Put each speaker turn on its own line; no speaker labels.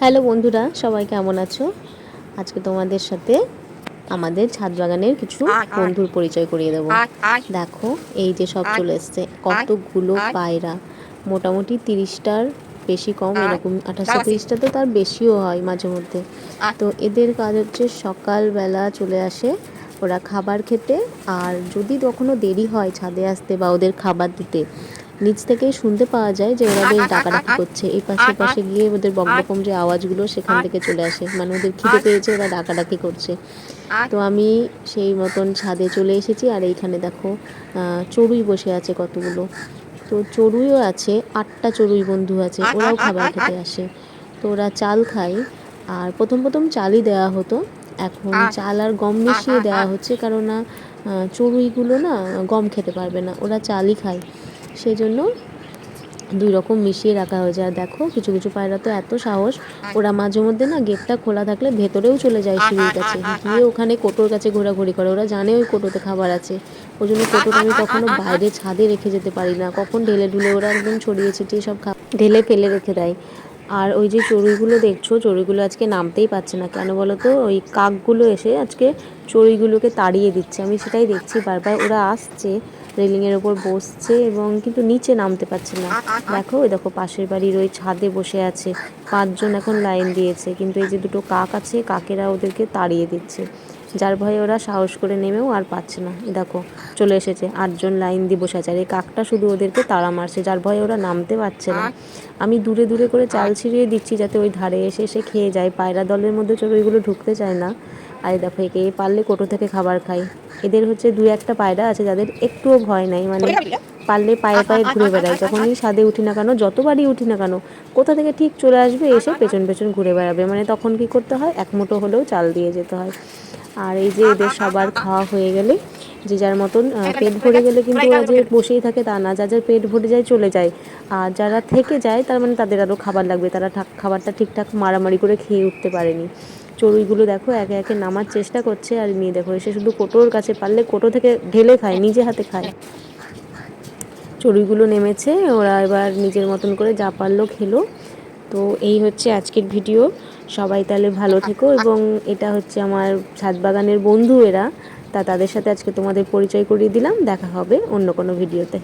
Hello বন্ধুরা, সবাই কেমন আছো? আজকে তোমাদের সাথে আমাদের ছাদ বাগানের কিছু বন্ধুর পরিচয় করিয়ে দেবো। দেখো, এই যে সব চলে এসছে কতগুলো পায়রা, মোটামুটি 30টার বেশি কম, এরকম 28-30টা তো তার বেশিও হয় মাঝে মধ্যে। তো এদের কাজ হচ্ছে সকালবেলা চলে আসে ওরা খাবার খেতে, আর যদি কখনো দেরি হয় ছাদে আসতে বা ওদের খাবার দিতে, নিচ থেকেই শুনতে পাওয়া যায় যে ওরা বেশ ডাকাডাকি করছে। এই পাশে পাশে গিয়ে ওদের বকবকম যে আওয়াজগুলো সেখান থেকে চলে আসে, মানে ওদের খিদে পেয়েছে, ওরা ডাকাডাকি করছে। তো আমি সেই মতন ছাদে চলে এসেছি, আর এইখানে দেখো চড়ুই বসে আছে কতগুলো। তো চড়ুইও আছে, 8টা চড়ুই বন্ধু আছে, ওরাও খাবার খেতে আসে। তো ওরা চাল খায়, আর প্রথম প্রথম চালই দেওয়া হতো, এখন চাল আর গম মিশিয়ে দেওয়া হচ্ছে, কারণ না চড়ুইগুলো না গম খেতে পারবে না, ওরা চালই খায়, সেই জন্য 2 রকম মিশিয়ে রাখা হয়েছে। আর দেখো কিছু কিছু পায়রা তো এত সাহস, ওরা মাঝে মধ্যে না গেটটা খোলা থাকলে ভেতরেও চলে যায় সিঁড়ির কাছে, গিয়ে ওখানে কোটোর কাছে ঘোরাঘুরি করে। ওরা জানে ওই কোটোতে খাবার আছে, ওই জন্য কোটোটা আমি কখনো বাইরে ছাদে রেখে যেতে পারি না, কখন ঢেলে ঢুলে ওরা একদম ছড়িয়ে ছিটিয়ে সব ঢেলে ফেলে রেখে দেয়। আর ওই যে চড়ুইগুলো দেখছো, চড়ুইগুলো আজকে নামতেই পারছে না, কেন বলো তো? ওই কাকগুলো এসে আজকে চড়ুইগুলোকে তাড়িয়ে দিচ্ছে, আমি সেটাই দেখছি বারবার। ওরা আসছে, রেলিংয়ের ওপর বসছে, এবং কিন্তু নিচে নামতে পারছে না। দেখো, ওই দেখো পাশের বাড়ির ওই ছাদে বসে আছে, 5জন এখন লাইন দিয়েছে, কিন্তু এই যে দুটো কাক আছে, কাকেরা ওদেরকে তাড়িয়ে দিচ্ছে, যার ভয়ে ওরা সাহস করে নেমেও আর পাচ্ছে না। দেখো চলে এসেছে, 8জন লাইন দিয়ে বসে আছে, আর এই কাকটা শুধু ওদেরকে তাড়া মারছে, যার ভয়ে ওরা নামতে পারছে না। আমি দূরে দূরে করে চাল ছিঁড়িয়ে দিচ্ছি যাতে ওই ধারে এসে এসে খেয়ে যায়। পায়রা দলের মধ্যে চড়ুইগুলো ঢুকতে চায় না। আর দেখো, একে পারলে কোটো থেকে খাবার খায়। এদের হচ্ছে 2-1টা পায়রা আছে যাদের একটুও ভয় নাই, মানে পারলে পায়ে পায়ে ঘুরে বেড়ায়। যখনই ছাদে উঠি না কেন, যতবারই উঠি না কেন, কোথা থেকে ঠিক চলে আসবে, এসে পেছন পেছন ঘুরে বেড়াবে। মানে তখন কি করতে হয়, এক মুঠো হলেও চাল দিয়ে যেতে হয়। আর এই যে এদের সবার খাওয়া হয়ে গেলে, যে যার মতন পেট ভরে গেলে কিন্তু ওরা যে বসেই থাকে তা না, যার পেট ভরে যায় চলে যায়, আর যারা থেকে যায় তার মানে তাদের আরও খাবার লাগবে, তারা খাবারটা ঠিকঠাক মারামারি করে খেয়ে উঠতে পারেনি। চড়ুইগুলো দেখো একে একে নামার চেষ্টা করছে, আর নিয়ে দেখো এসে শুধু কোটোর কাছে, পারলে কোটো থেকে ঢেলে খায়, নিজে হাতে খায়। চড়ুইগুলো নেমেছে, ওরা এবার নিজের মতন করে যা পারলো খেলো। তো এই হচ্ছে আজকের ভিডিও। সবাই তাহলে ভালো থেকো, এবং এটা হচ্ছে আমার ছাদ বাগানের বন্ধু এরা, তাদের সাথে আজকে তোমাদের পরিচয় করিয়ে দিলাম। দেখা হবে অন্য কোনো ভিডিওতে।